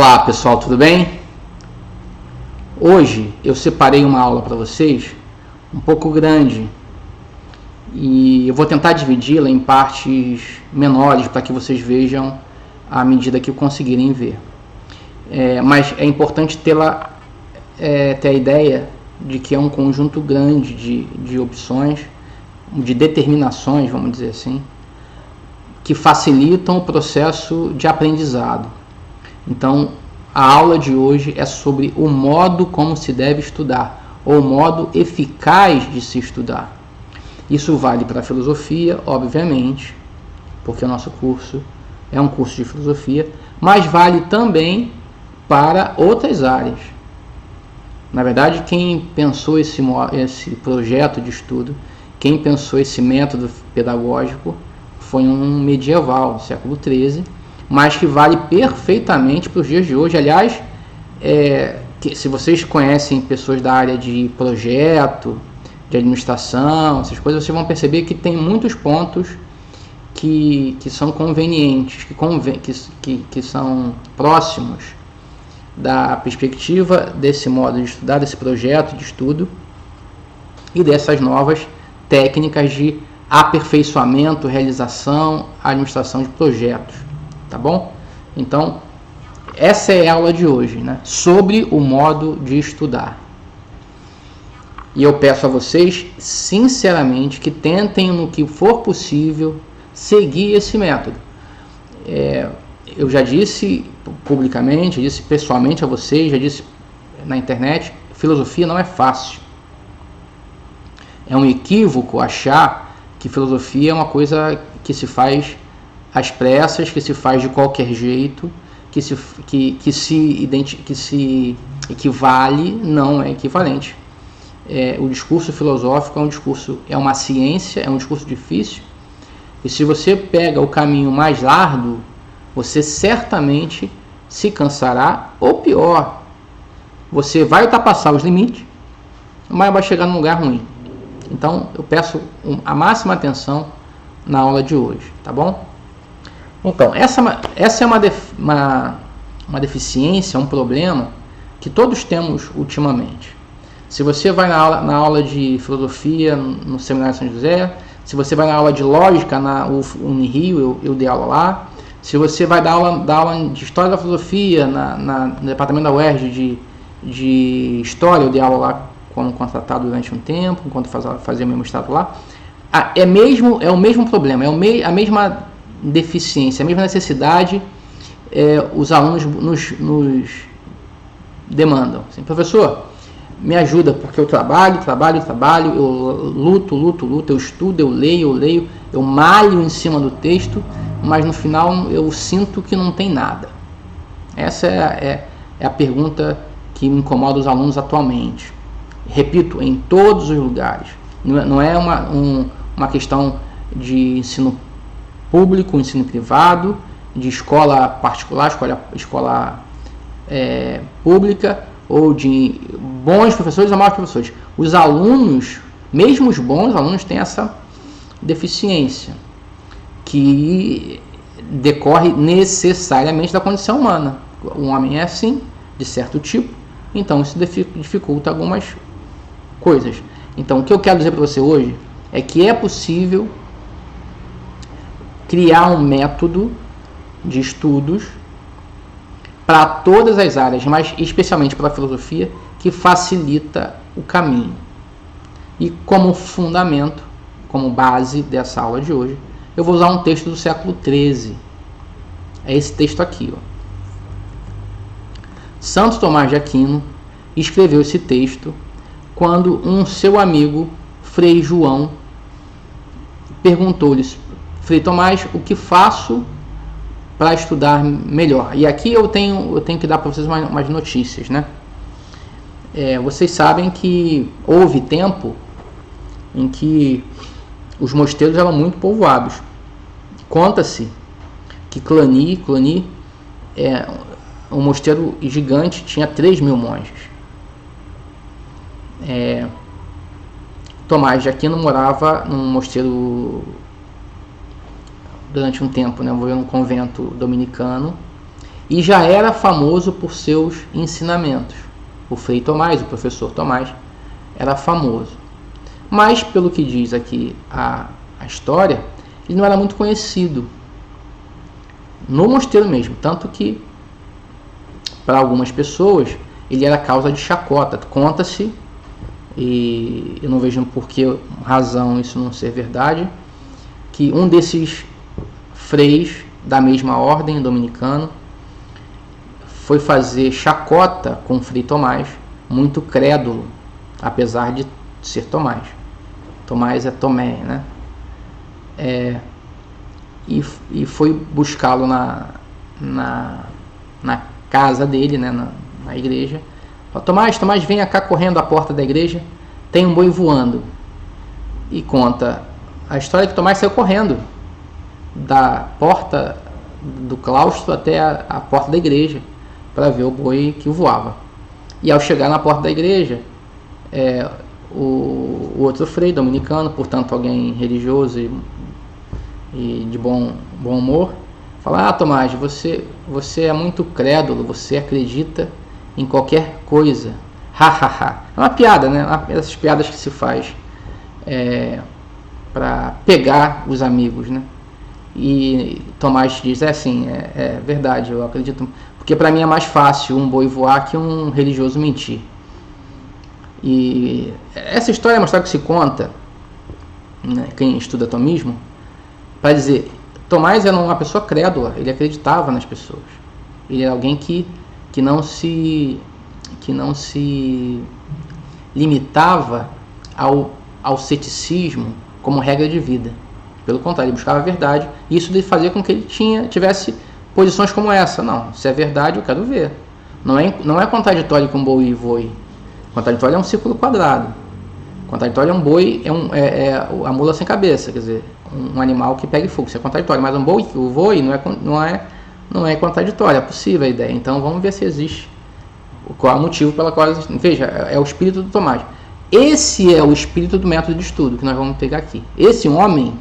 Olá pessoal, tudo bem? Hoje eu separei uma aula para vocês um pouco grande e eu vou tentar dividi-la em partes menores para que vocês vejam à medida que conseguirem ver. Mas é importante ter a ideia de que é um conjunto grande de opções, de determinações, vamos dizer assim, que facilitam o processo de aprendizado. Então, a aula de hoje é sobre o modo como se deve estudar, ou o modo eficaz de se estudar. Isso vale para a filosofia, obviamente, porque o nosso curso é um curso de filosofia, mas vale também para outras áreas. Na verdade, quem pensou esse projeto de estudo, quem pensou esse método pedagógico, foi um medieval, século XIII, mas que vale perfeitamente para os dias de hoje. Aliás, se vocês conhecem pessoas da área de projeto, de administração, essas coisas, vocês vão perceber que tem muitos pontos que são convenientes, que são próximos da perspectiva desse modo de estudar, desse projeto de estudo e dessas novas técnicas de aperfeiçoamento, realização, administração de projetos. Tá bom? Então, essa é a aula de hoje, né? Sobre o modo de estudar. E eu peço a vocês, sinceramente, que tentem, no que for possível, seguir esse método. Eu já disse publicamente, disse pessoalmente a vocês, já disse na internet, filosofia não é fácil. É um equívoco achar que filosofia é uma coisa que se faz às pressas, que se faz de qualquer jeito, que se equivale, não é equivalente. O discurso filosófico é uma ciência, é um discurso difícil, e se você pega o caminho mais largo, você certamente se cansará, ou pior, você vai ultrapassar os limites, mas vai chegar num lugar ruim. Então, eu peço a máxima atenção na aula de hoje, tá bom? Então, essa é uma deficiência, um problema que todos temos ultimamente. Se você vai na aula de filosofia no Seminário São José, se você vai na aula de lógica na Unirio, eu dei aula lá, se você vai dar aula de História da Filosofia no departamento da UERJ de História, eu dei aula lá como contratado durante um tempo, enquanto fazia meu mestrado lá, é o mesmo problema, a mesma deficiência, a mesma necessidade, os alunos nos demandam. Assim, professor, me ajuda, porque eu trabalho, eu luto, eu estudo, eu leio, eu malho em cima do texto, mas no final eu sinto que não tem nada. Essa é a pergunta que me incomoda os alunos atualmente. Repito, em todos os lugares. Não é uma questão de ensino público, ensino privado, de escola particular, escola pública, ou de bons professores ou maus professores. Os alunos, mesmo os bons alunos, têm essa deficiência, que decorre necessariamente da condição humana. O homem é assim, de certo tipo, então isso dificulta algumas coisas. Então, o que eu quero dizer para você hoje é que é possível criar um método de estudos para todas as áreas, mas especialmente para a filosofia, que facilita o caminho. E como fundamento, como base dessa aula de hoje, eu vou usar um texto do século XIII. É esse texto aqui, ó. Santo Tomás de Aquino escreveu esse texto quando um seu amigo, Frei João, perguntou-lhe: Frei Tomás, o que faço para estudar melhor? E aqui eu tenho que dar para vocês umas notícias, né? Vocês sabem que houve tempo em que os mosteiros eram muito povoados. Conta-se que Clany um mosteiro gigante, tinha 3.000 monges. Tomás de Aquino morava num mosteiro durante um tempo, né? Morou num convento dominicano, e já era famoso por seus ensinamentos. O Frei Tomás, o professor Tomás, era famoso. Mas, pelo que diz aqui a história, ele não era muito conhecido no mosteiro mesmo, tanto que para algumas pessoas ele era causa de chacota. Conta-se, e eu não vejo por que razão isso não ser verdade, que um desses freis da mesma ordem dominicano foi fazer chacota com o Frei Tomás, muito crédulo, apesar de ser Tomás. Tomás é Tomé, né? E foi buscá-lo na casa dele, né? Na igreja. Falou: Tomás, venha cá correndo à porta da igreja, tem um boi voando. E conta a história que Tomás saiu correndo da porta do claustro até a porta da igreja para ver o boi que voava. E ao chegar na porta da igreja, o outro frei dominicano, portanto alguém religioso e de bom humor, fala: Tomás, você é muito crédulo, você acredita em qualquer coisa. É uma piada, né? Essas piadas que se faz para pegar os amigos, né? E Tomás diz: é verdade, eu acredito, porque para mim é mais fácil um boi voar que um religioso mentir. E essa história é uma história que se conta, né, quem estuda tomismo, para dizer: Tomás era uma pessoa crédula, ele acreditava nas pessoas, ele era alguém que não se limitava ao ceticismo como regra de vida. Pelo contrário, ele buscava a verdade, e isso fazia com que ele tivesse posições como essa. Não, se é verdade, eu quero ver. Não é contraditório com boi e voe. Contraditório é um círculo quadrado. Contraditório é um boi, a mula sem cabeça, quer dizer, um animal que pega fogo. Isso é contraditório, mas um boi que voe não é contraditório, é possível a ideia. Então vamos ver se existe. Qual é o motivo pela qual... Veja, é o espírito do Tomás. Esse é o espírito do método de estudo que nós vamos pegar aqui. Esse homem,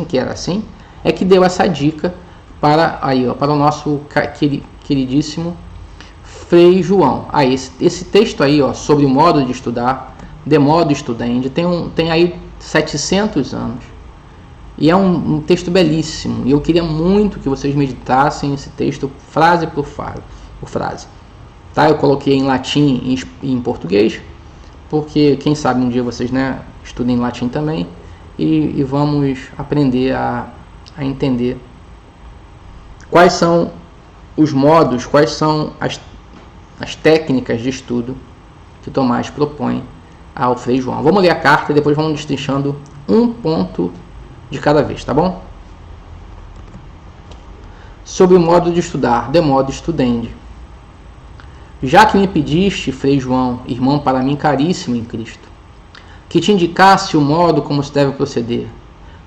que era assim, é que deu essa dica para o nosso queridíssimo Frei João. Esse texto aí, sobre o modo de estudar, de modo estudante, tem aí 700 anos. E é um texto belíssimo. E eu queria muito que vocês meditassem esse texto, frase por frase. Tá? Eu coloquei em latim e em português, porque quem sabe um dia vocês, né, estudem latim também, e vamos aprender a entender quais são os modos, quais são as técnicas de estudo que Tomás propõe ao Frei João. Vamos ler a carta e depois vamos destrinchando um ponto de cada vez, tá bom? Sobre o modo de estudar, de modo estudende. Já que me pediste, Frei João, irmão para mim caríssimo em Cristo, que te indicasse o modo como se deve proceder,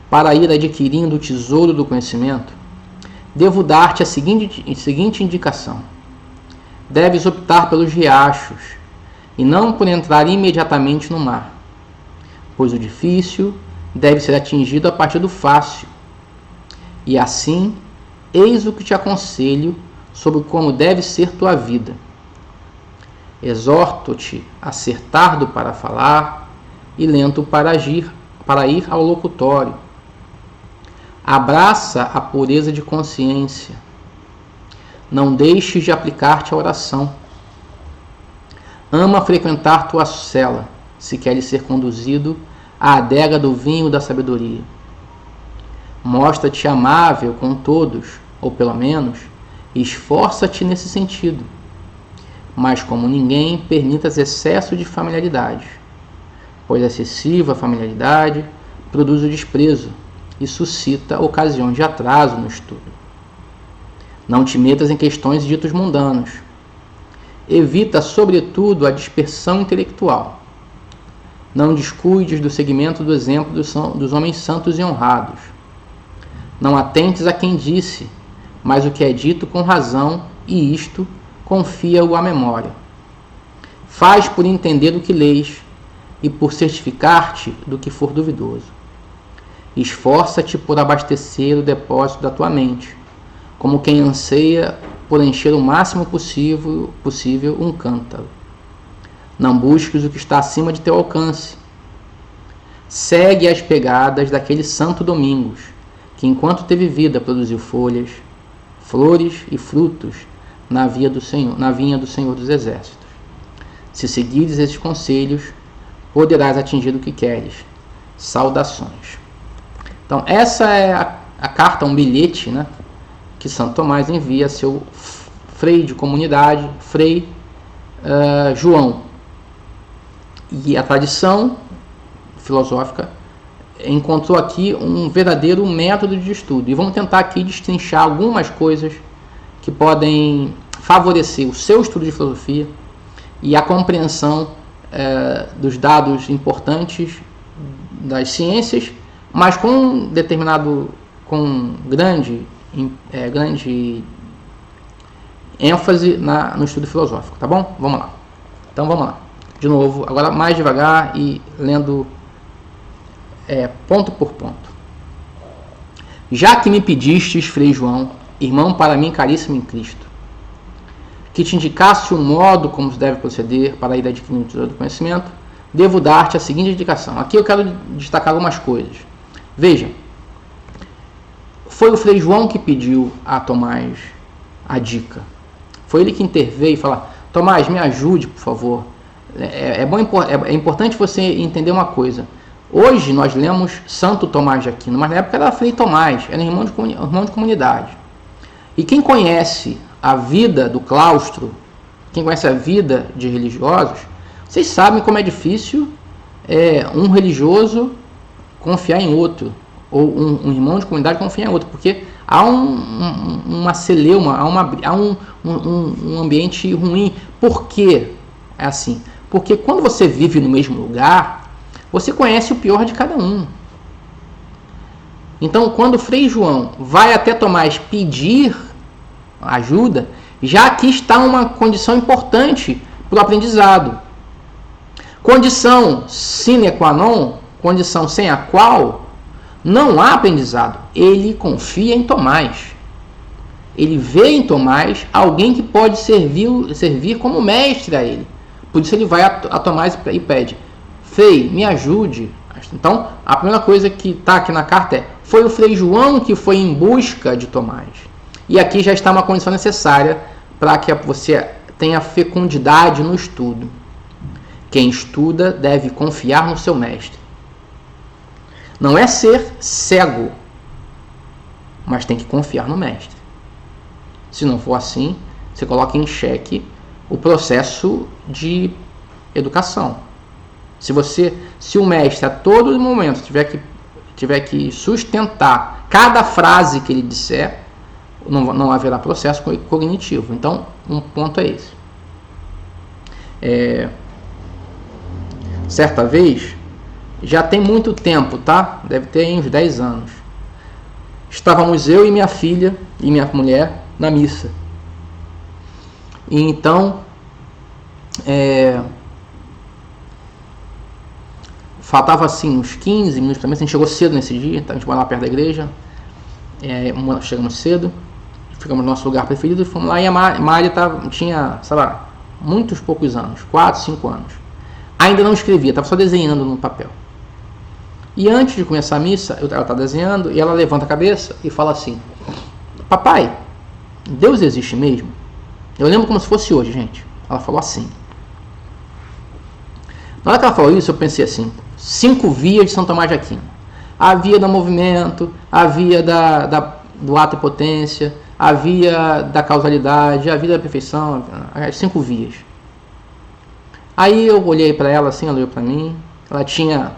para ir adquirindo o tesouro do conhecimento, devo dar-te a seguinte indicação. Deves optar pelos riachos, e não por entrar imediatamente no mar, pois o difícil deve ser atingido a partir do fácil. E assim, eis o que te aconselho sobre como deve ser tua vida. Exorto-te a ser tardo para falar e lento para ir ao locutório. Abraça a pureza de consciência. Não deixes de aplicar-te à oração. Ama frequentar tua cela, se queres ser conduzido à adega do vinho da sabedoria. Mostra-te amável com todos, ou pelo menos, esforça-te nesse sentido. Mas como ninguém, permitas excesso de familiaridade, pois excessiva familiaridade produz o desprezo e suscita ocasiões de atraso no estudo. Não te metas em questões ditos mundanos. Evita, sobretudo, a dispersão intelectual. Não descuides do seguimento do exemplo dos homens santos e honrados. Não atentes a quem disse, mas o que é dito com razão, e isto confia-o à memória. Faz por entender o que lês e por certificar-te do que for duvidoso. Esforça-te por abastecer o depósito da tua mente, como quem anseia por encher o máximo possível um cântaro. Não busques o que está acima de teu alcance. Segue as pegadas daquele Santo Domingos, que enquanto teve vida produziu folhas, flores e frutos na vinha do Senhor dos Exércitos. Se seguires esses conselhos, poderás atingir o que queres. Saudações. Então, essa é a carta, um bilhete, né, que Santo Tomás envia a seu frei de comunidade, Frei João. E a tradição filosófica encontrou aqui um verdadeiro método de estudo. E vamos tentar aqui destrinchar algumas coisas que podem favorecer o seu estudo de filosofia e a compreensão dos dados importantes das ciências, mas com grande ênfase no estudo filosófico, tá bom? Vamos lá. Então vamos lá. De novo, agora mais devagar e lendo ponto por ponto. Já que me pedistes, Frei João, irmão para mim caríssimo em Cristo, que te indicasse o modo como se deve proceder para ir adquirindo o tesouro do conhecimento, devo dar-te a seguinte indicação. Aqui eu quero destacar algumas coisas. Veja, foi o Frei João que pediu a Tomás a dica. Foi ele que interveio e falou: Tomás, me ajude, por favor. É importante você entender uma coisa. Hoje nós lemos Santo Tomás de Aquino, mas na época era Frei Tomás, era irmão de comunidade. E quem conhece a vida do claustro, quem conhece a vida de religiosos, vocês sabem como é difícil um religioso confiar em outro, ou um irmão de comunidade confiar em outro, porque há uma celeuma, há um ambiente ruim. Por quê? É assim, porque quando você vive no mesmo lugar, você conhece o pior de cada um. Então, quando o Frei João vai até Tomás pedir ajuda, já aqui está uma condição importante para o aprendizado. Condição sine qua non, condição sem a qual não há aprendizado. Ele confia em Tomás. Ele vê em Tomás alguém que pode servir como mestre a ele. Por isso ele vai a Tomás e pede: Frei, me ajude. Então, a primeira coisa que está aqui na carta foi o Frei João que foi em busca de Tomás. E aqui já está uma condição necessária para que você tenha fecundidade no estudo. Quem estuda deve confiar no seu mestre. Não é ser cego, mas tem que confiar no mestre. Se não for assim, você coloca em xeque o processo de educação. Se o mestre a todo momento tiver que sustentar cada frase que ele disser, não haverá processo cognitivo. Então, um ponto é esse. Certa vez, já tem muito tempo, tá? Deve ter uns 10 anos. Estávamos eu e minha filha e minha mulher na missa. E então, faltava assim uns 15 minutos para mim. A gente chegou cedo nesse dia, então a gente morava lá perto da igreja. Chegamos cedo, ficamos no nosso lugar preferido e fomos lá. E a Mária tinha, sei lá, muitos poucos anos, 4, 5 anos. Ainda não escrevia, estava só desenhando no papel. E antes de começar a missa, ela está desenhando e ela levanta a cabeça e fala assim: Papai, Deus existe mesmo? Eu lembro como se fosse hoje, gente. Ela falou assim. Na hora que ela falou isso, eu pensei assim: 5 vias de São Tomás de Aquino. A via do movimento, a via do ato e potência, a via da causalidade, a via da perfeição, as 5 vias. Aí eu olhei para ela assim, ela olhou para mim. Ela tinha,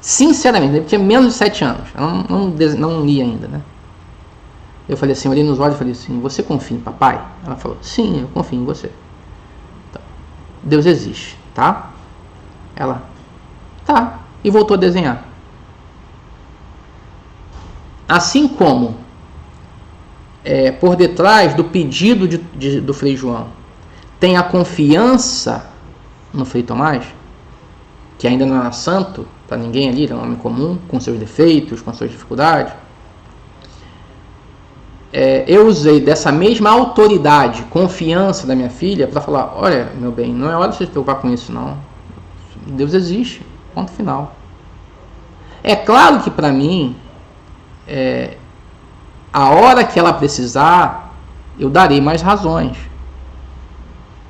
sinceramente, ela tinha menos de 7 anos. Ela não lia ainda, né? Eu falei assim, olhei nos olhos e falei assim: você confia em papai? Ela falou: sim, eu confio em você. Então, Deus existe, tá? Ela: tá. E voltou a desenhar. Assim como por detrás do pedido do Frei João tem a confiança no Frei Tomás, que ainda não era santo para ninguém ali, era um homem comum, com seus defeitos, com suas dificuldades. eu usei dessa mesma autoridade, confiança da minha filha para falar, olha, meu bem, não é hora de você se preocupar com isso, não. Deus existe, ponto final. É claro que para mim, a hora que ela precisar, eu darei mais razões.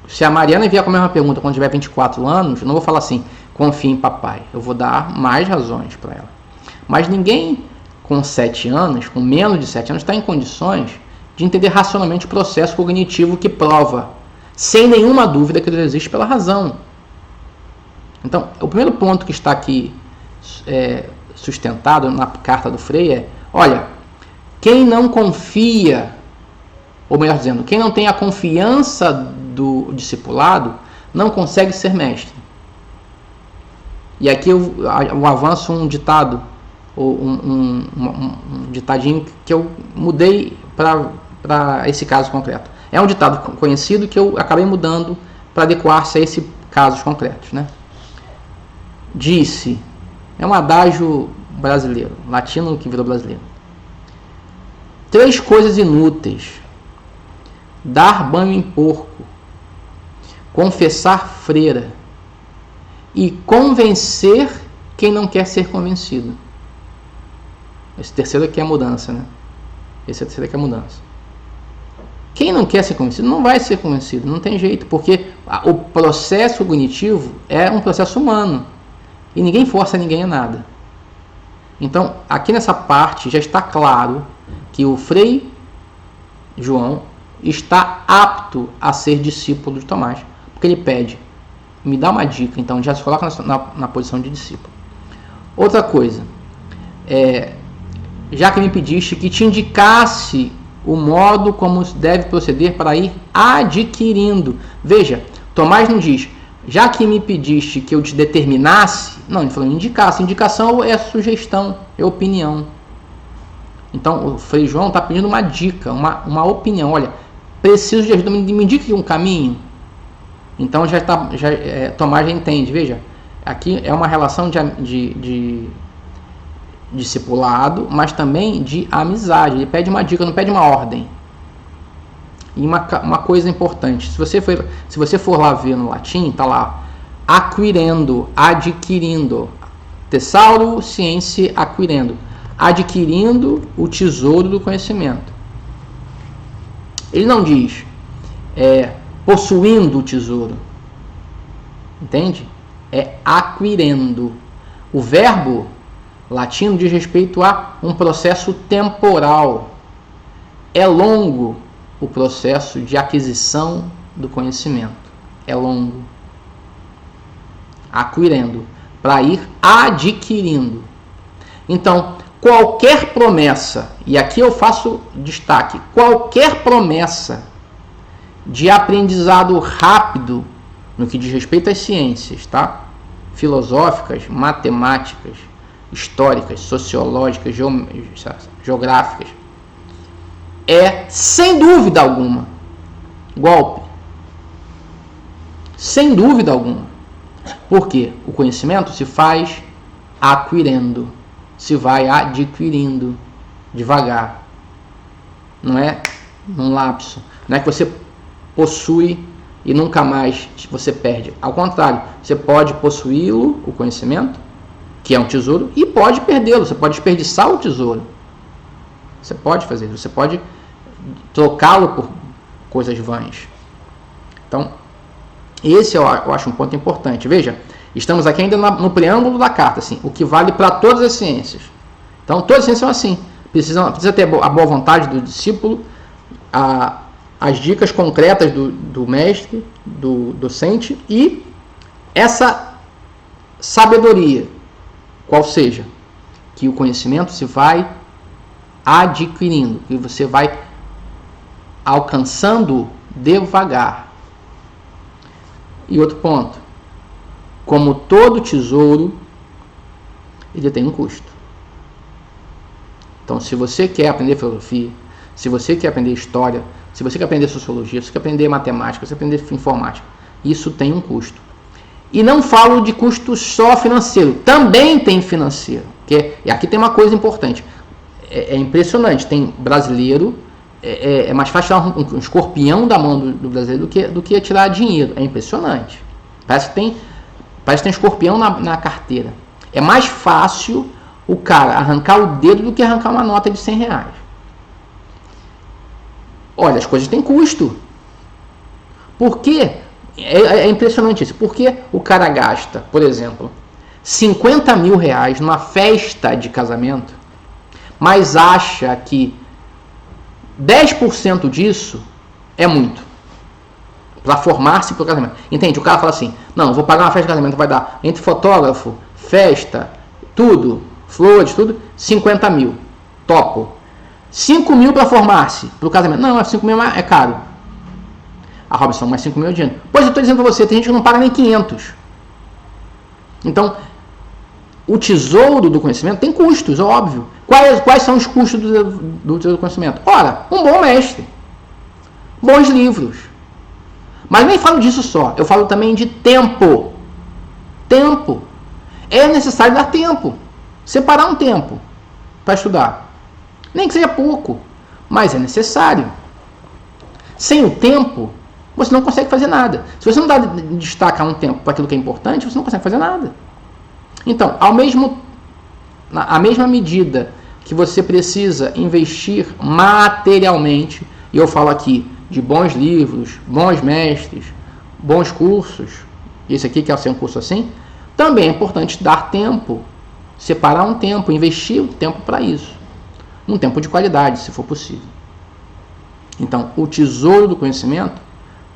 Se a Mariana vier com a mesma pergunta quando tiver 24 anos, eu não vou falar assim, confie em papai. Eu vou dar mais razões para ela. Mas ninguém com 7 anos, com menos de 7 anos, está em condições de entender racionalmente o processo cognitivo que prova, sem nenhuma dúvida, que Deus existe pela razão. Então, o primeiro ponto que está aqui sustentado na carta do Frei é, olha, quem não confia, ou melhor dizendo, quem não tem a confiança do discipulado, não consegue ser e aqui eu avanço um ditado, ou um ditadinho que eu mudei para esse caso concreto. É um ditado conhecido que eu acabei mudando para adequar-se a esses casos concretos, né? Disse, é um adágio brasileiro, latino que virou brasileiro. 3 coisas inúteis: dar banho em porco, confessar freira e convencer quem não quer ser convencido. Esse terceiro aqui é a mudança, né? Esse terceiro aqui é a mudança. Quem não quer ser convencido não vai ser convencido, não tem jeito, porque o processo cognitivo é um processo humano e ninguém força ninguém a nada. Então, aqui nessa parte já está claro que o Frei João está apto a ser discípulo de Tomás, porque ele pede, me dá uma dica, então já se coloca na posição de discípulo. Outra coisa, já que me pediste que te indicasse o modo como deve proceder para ir adquirindo. Veja, Tomás não diz, já que me pediste que eu te determinasse, não, ele falou indicasse. Indicação é sugestão, é opinião. Então o Frei João está pedindo uma dica, uma opinião. Olha, preciso de ajuda, me indique um caminho. Então Tomás já entende. Veja, aqui é uma relação de discipulado, mas também de amizade. Ele pede uma dica, não pede uma ordem. E uma coisa importante, se você for lá ver no latim, está lá, acquirendo, adquirindo, thesauro scientiae acquirendo, adquirindo o tesouro do conhecimento. Ele não diz possuindo o tesouro, entende? É acquirendo. O verbo latino diz respeito a um processo temporal. É longo o processo de aquisição do conhecimento. É longo. Acquirendo, para ir adquirindo. Então, qualquer promessa, e aqui eu faço destaque, qualquer promessa de aprendizado rápido no que diz respeito às ciências, tá? Filosóficas, matemáticas, históricas, sociológicas, geográficas, é, sem dúvida alguma, golpe. Sem dúvida alguma. Porque o conhecimento se faz acquirendo, se vai adquirindo devagar. Não é num lapso. Não é que você possui e nunca mais você perde. Ao contrário, você pode possuí-lo, o conhecimento, que é um tesouro, e pode perdê-lo. Você pode desperdiçar o tesouro. Você pode fazer isso. Você pode trocá-lo por coisas vãs. Então, esse eu acho um ponto importante. Veja, estamos aqui ainda no preâmbulo da carta, assim, o que vale para todas as ciências. Então, todas as ciências são assim. Precisa ter a boa vontade do discípulo, as dicas concretas do mestre, do docente, e essa sabedoria, qual seja, que o conhecimento se vai adquirindo, que você vai alcançando devagar. E outro ponto, como todo tesouro, ele tem um custo. Então, se você quer aprender filosofia, se você quer aprender história, se você quer aprender sociologia, se você quer aprender matemática, se você quer aprender informática, isso tem um custo. E não falo de custo só financeiro, também tem financeiro. E aqui tem uma coisa importante, é impressionante, tem brasileiro É mais fácil tirar um escorpião da mão do brasileiro do que tirar dinheiro. É impressionante. Parece que tem escorpião na carteira. É mais fácil o cara arrancar o dedo do que arrancar uma nota de R$100. Olha, as coisas têm custo. Por quê? É impressionante isso. Por que o cara gasta, por exemplo, R$50 mil numa festa de casamento, mas acha que 10% disso é muito para formar-se para o casamento? Entende? O cara fala assim, não, eu vou pagar uma festa de casamento, vai dar entre fotógrafo, festa, tudo, flores, tudo, 50 mil. Topo. 5 mil para formar-se para o casamento. Não, 5 mil é caro. A Robson, mas 5 mil é dinheiro. Pois eu estou dizendo para você, tem gente que não paga nem 500. Então, o tesouro do conhecimento tem custos, óbvio. Quais são os custos do tesouro do conhecimento? Ora, um bom mestre. Bons livros. Mas nem falo disso só. Eu falo também de tempo. Tempo. É necessário dar tempo. Separar um tempo para estudar. Nem que seja pouco. Mas é necessário. Sem o tempo, você não consegue fazer nada. Se você não destaca um tempo para aquilo que é importante, você não consegue fazer nada. Então, a mesma medida que você precisa investir materialmente, e eu falo aqui de bons livros, bons mestres, bons cursos, esse aqui que é o seu curso assim, também é importante dar tempo, separar um tempo, investir o tempo para isso. Um tempo de qualidade, se for possível. Então, o tesouro do conhecimento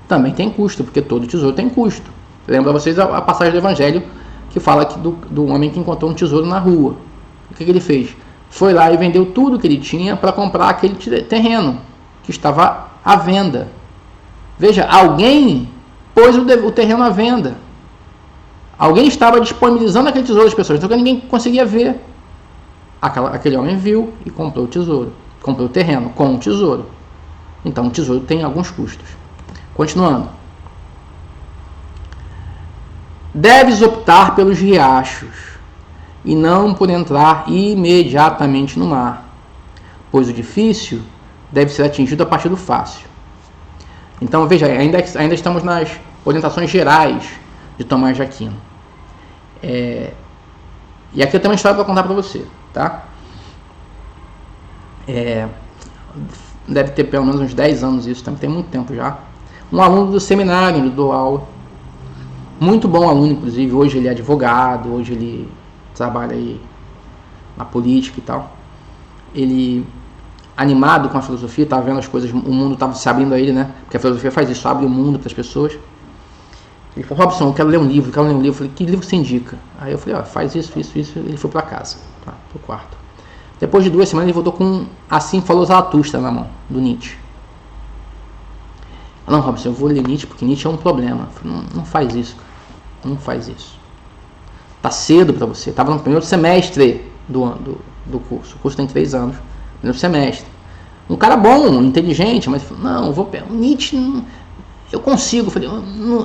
também tem custo, porque todo tesouro tem custo. Lembra vocês a passagem do Evangelho que fala aqui do homem que encontrou um tesouro na rua. O que ele fez? Foi lá e vendeu tudo que ele tinha para comprar aquele terreno que estava à venda. Veja, alguém pôs o terreno à venda. Alguém estava disponibilizando aquele tesouro às pessoas, então ninguém conseguia ver. Aquele homem viu e comprou o tesouro. Comprou o terreno com o tesouro. Então o tesouro tem alguns custos. Continuando. Deves optar pelos riachos e não por entrar imediatamente no mar, pois o difícil deve ser atingido a partir do fácil. Então veja, ainda estamos nas orientações gerais de Tomás de Aquino. E aqui eu tenho uma história para contar para você, tá? Deve ter pelo menos uns 10 anos isso, tem muito tempo já. Um aluno do seminário, onde eu dou aula, muito bom aluno, inclusive, hoje ele é advogado, hoje ele trabalha aí na política e tal. Ele, animado com a filosofia, estava vendo as coisas, o mundo estava se abrindo a ele, né? Porque a filosofia faz isso, abre o mundo para as pessoas. Ele falou, Robson, eu quero ler um livro, Eu falei, que livro você indica? Aí eu falei, faz isso. Ele foi para casa, pro quarto. Depois de 2 semanas ele voltou com Assim Falou Zaratustra na mão, do Nietzsche. Não, Robson, eu vou ler Nietzsche porque Nietzsche é um problema. Eu falei, não faz isso, cara. Não faz isso. Tá cedo para você. Estava no primeiro semestre do curso. O curso tem 3 anos. Primeiro semestre. Um cara bom, inteligente, mas falou, não, eu vou pegar. Nietzsche, eu consigo. Eu falei,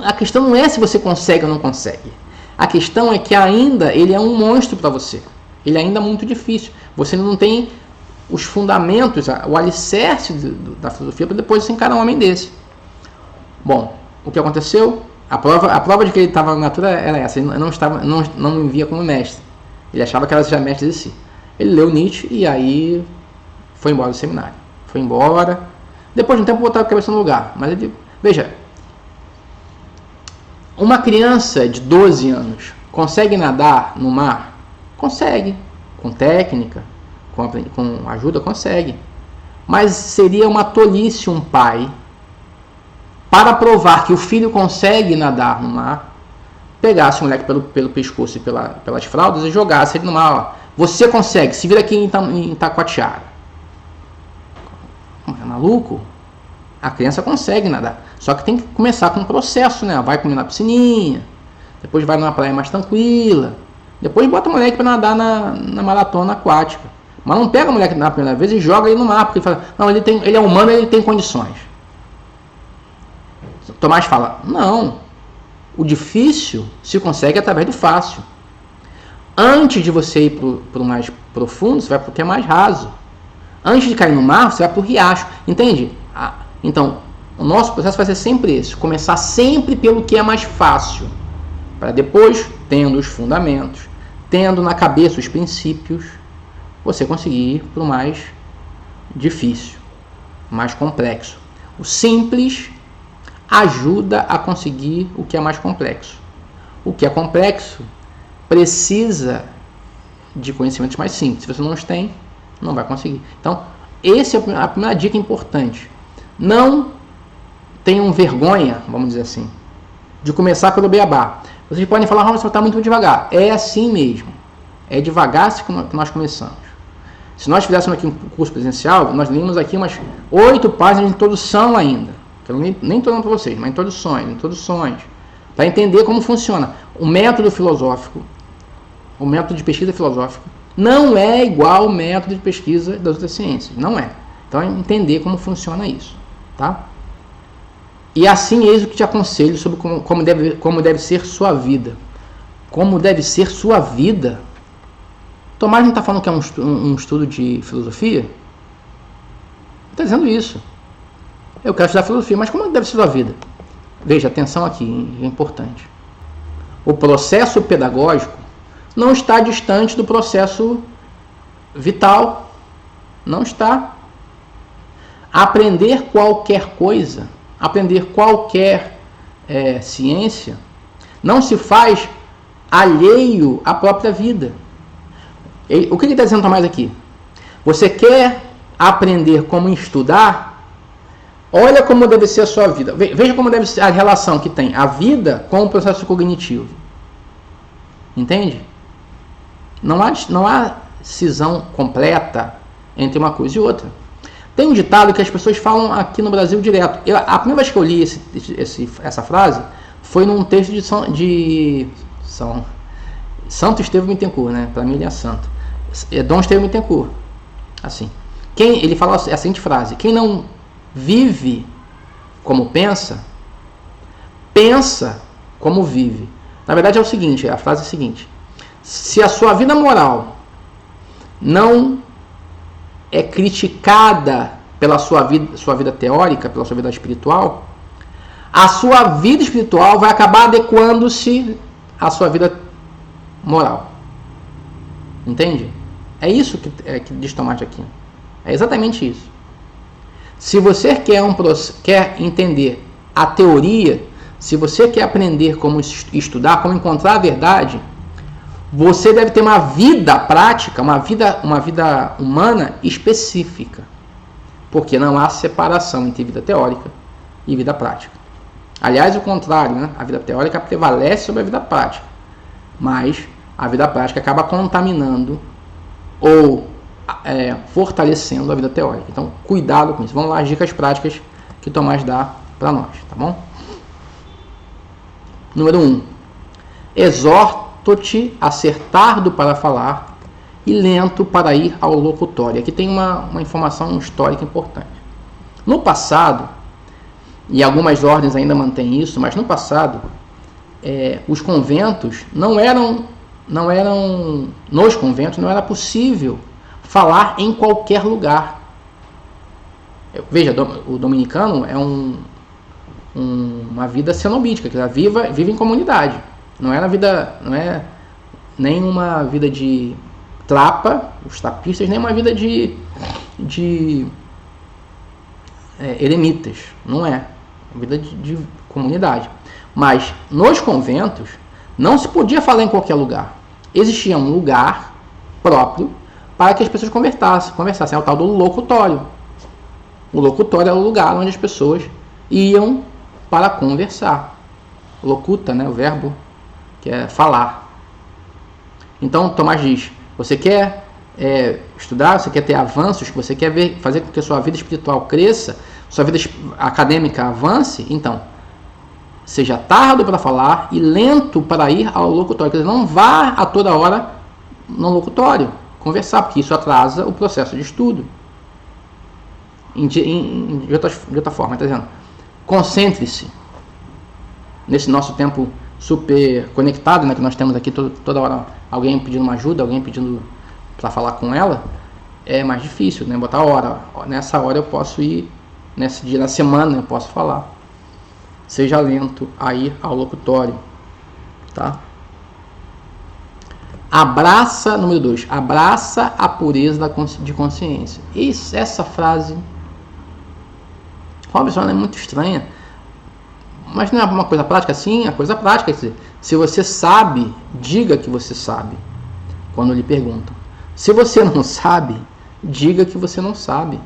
a questão não é se você consegue ou não consegue. A questão é que ainda ele é um monstro para você. Ele ainda é muito difícil. Você não tem os fundamentos, o alicerce da filosofia para depois você encarar um homem desse. Bom, o que aconteceu? A prova de que ele estava na natura era essa. Ele não me via como mestre. Ele achava que era já mestre de si. Ele leu Nietzsche e aí foi embora do seminário. Foi embora. Depois de um tempo botaram a cabeça no lugar. Mas ele, veja, uma criança de 12 anos consegue nadar no mar? Consegue. Com técnica, com ajuda, consegue. Mas seria uma tolice um pai, para provar que o filho consegue nadar no mar, pegasse o moleque pelo pescoço e pelas fraldas e jogasse ele no mar. Ó. Você consegue, se vira aqui em Taquatiara. É maluco? A criança consegue nadar. Só que tem que começar com um processo, né? Vai comer na piscininha, depois vai numa praia mais tranquila, depois bota o moleque para nadar na maratona aquática. Mas não pega o moleque na primeira vez e joga ele no mar, porque ele fala, não, ele é humano, ele tem condições. Tomás fala, não, o difícil se consegue através do fácil. Antes de você ir para o mais profundo, você vai para o que é mais raso. Antes de cair no mar, você vai para o riacho, entende? Então, o nosso processo vai ser sempre esse, começar sempre pelo que é mais fácil, para depois, tendo os fundamentos, tendo na cabeça os princípios, você conseguir ir para o mais difícil, mais complexo. O simples ajuda a conseguir o que é mais complexo. O que é complexo precisa de conhecimentos mais simples. Se você não os tem, não vai conseguir. Então, essa é a primeira dica importante. Não tenham vergonha, vamos dizer assim, de começar pelo beabá. Vocês podem falar, você está muito devagar. É assim mesmo. É devagar que nós começamos. Se nós fizéssemos aqui um curso presencial, nós líamos aqui umas 8 páginas de introdução ainda. Eu nem estou dando para vocês, mas introduções, para entender como funciona. O método filosófico, o método de pesquisa filosófica, não é igual ao método de pesquisa das outras ciências. Não é. Então, é entender como funciona isso. Tá? E assim, eis o que te aconselho sobre como deve ser sua vida. Como deve ser sua vida? Tomás não está falando que é um estudo de filosofia? Está dizendo isso. Eu quero estudar filosofia, mas como deve ser sua vida? Veja, atenção aqui, é importante. O processo pedagógico não está distante do processo vital. Não está. Aprender qualquer coisa, aprender qualquer ciência, não se faz alheio à própria vida. O que ele está dizendo mais aqui? Você quer aprender como estudar? Olha como deve ser a sua vida. Veja como deve ser a relação que tem a vida com o processo cognitivo. Entende? Não há cisão completa entre uma coisa e outra. Tem um ditado que as pessoas falam aqui no Brasil direto. A primeira vez que eu li essa frase foi num texto de Santo Estevão Bittencourt, né? Para mim ele é santo. É Dom Estevão Bittencourt. Assim. Ele fala a seguinte frase: quem não vive como pensa, pensa como vive. Na verdade é o seguinte, a frase é a seguinte: se a sua vida moral não é criticada pela sua vida teórica, pela sua vida espiritual, a sua vida espiritual vai acabar adequando-se à sua vida moral. Entende? É isso que diz Tomás de Aquino. É exatamente isso. Se você quer entender a teoria, se você quer aprender como estudar, como encontrar a verdade, você deve ter uma vida prática, uma vida humana específica. Porque não há separação entre vida teórica e vida prática. Aliás, o contrário, né? A vida teórica prevalece sobre a vida prática. Mas a vida prática acaba contaminando ou fortalecendo a vida teórica. Então, cuidado com isso. Vamos lá, as dicas práticas que Tomás dá para nós, tá bom? Número 1. Exorto-te a ser tardo para falar e lento para ir ao locutório. Aqui tem uma informação histórica importante. No passado, e algumas ordens ainda mantêm isso, mas no passado, os conventos nos conventos não era possível falar em qualquer lugar. Veja, o dominicano é uma vida cenobítica, que vive em comunidade. Não é nem uma vida de trapa, os trapistas, nem uma vida de eremitas. Não é. É uma vida de comunidade. Mas nos conventos não se podia falar em qualquer lugar. Existia um lugar próprio para que as pessoas conversassem. É o tal do locutório. O locutório é o lugar onde as pessoas iam para conversar. Locuta, né, o verbo que é falar. Então, Tomás diz, você quer estudar, você quer ter avanços, você quer fazer com que a sua vida espiritual cresça, sua vida acadêmica avance, então, seja tardo para falar e lento para ir ao locutório. Quer dizer, não vá a toda hora no locutório conversar, porque isso atrasa o processo de estudo. De outra forma, está dizendo, concentre-se nesse nosso tempo super conectado, né, que nós temos aqui toda hora alguém pedindo uma ajuda, alguém pedindo para falar com ela. é mais difícil, né? Botar hora. Nessa hora eu posso ir, nesse dia da semana eu posso falar. Seja lento a ir ao locutório, tá? Abraça, número 2, abraça a pureza de consciência. Essa frase, Robson, é muito estranha, mas não é uma coisa prática? Sim, a coisa prática é dizer, se você sabe, diga que você sabe, quando lhe perguntam. Se você não sabe, diga que você não sabe.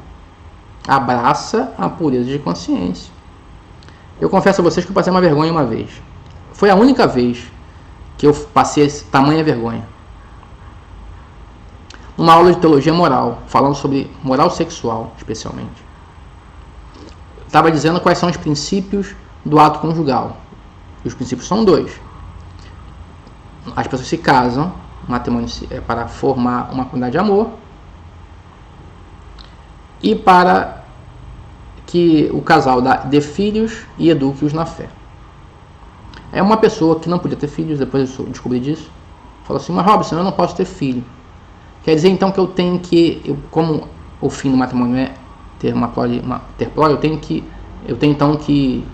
Abraça a pureza de consciência. Eu confesso a vocês que eu passei uma vergonha uma vez. Foi a única vez que eu passei tamanha vergonha. Uma aula de teologia moral, falando sobre moral sexual, especialmente. Estava dizendo quais são os princípios do ato conjugal. Os princípios são 2. As pessoas se casam, matrimônio é para formar uma comunidade de amor e para que o casal dê filhos e eduque-os na fé. É uma pessoa que não podia ter filhos, depois eu descobri disso, falou assim, mas Robson, eu não posso ter filho. Quer dizer então que eu tenho que, como o fim do matrimônio é ter prole, eu tenho então que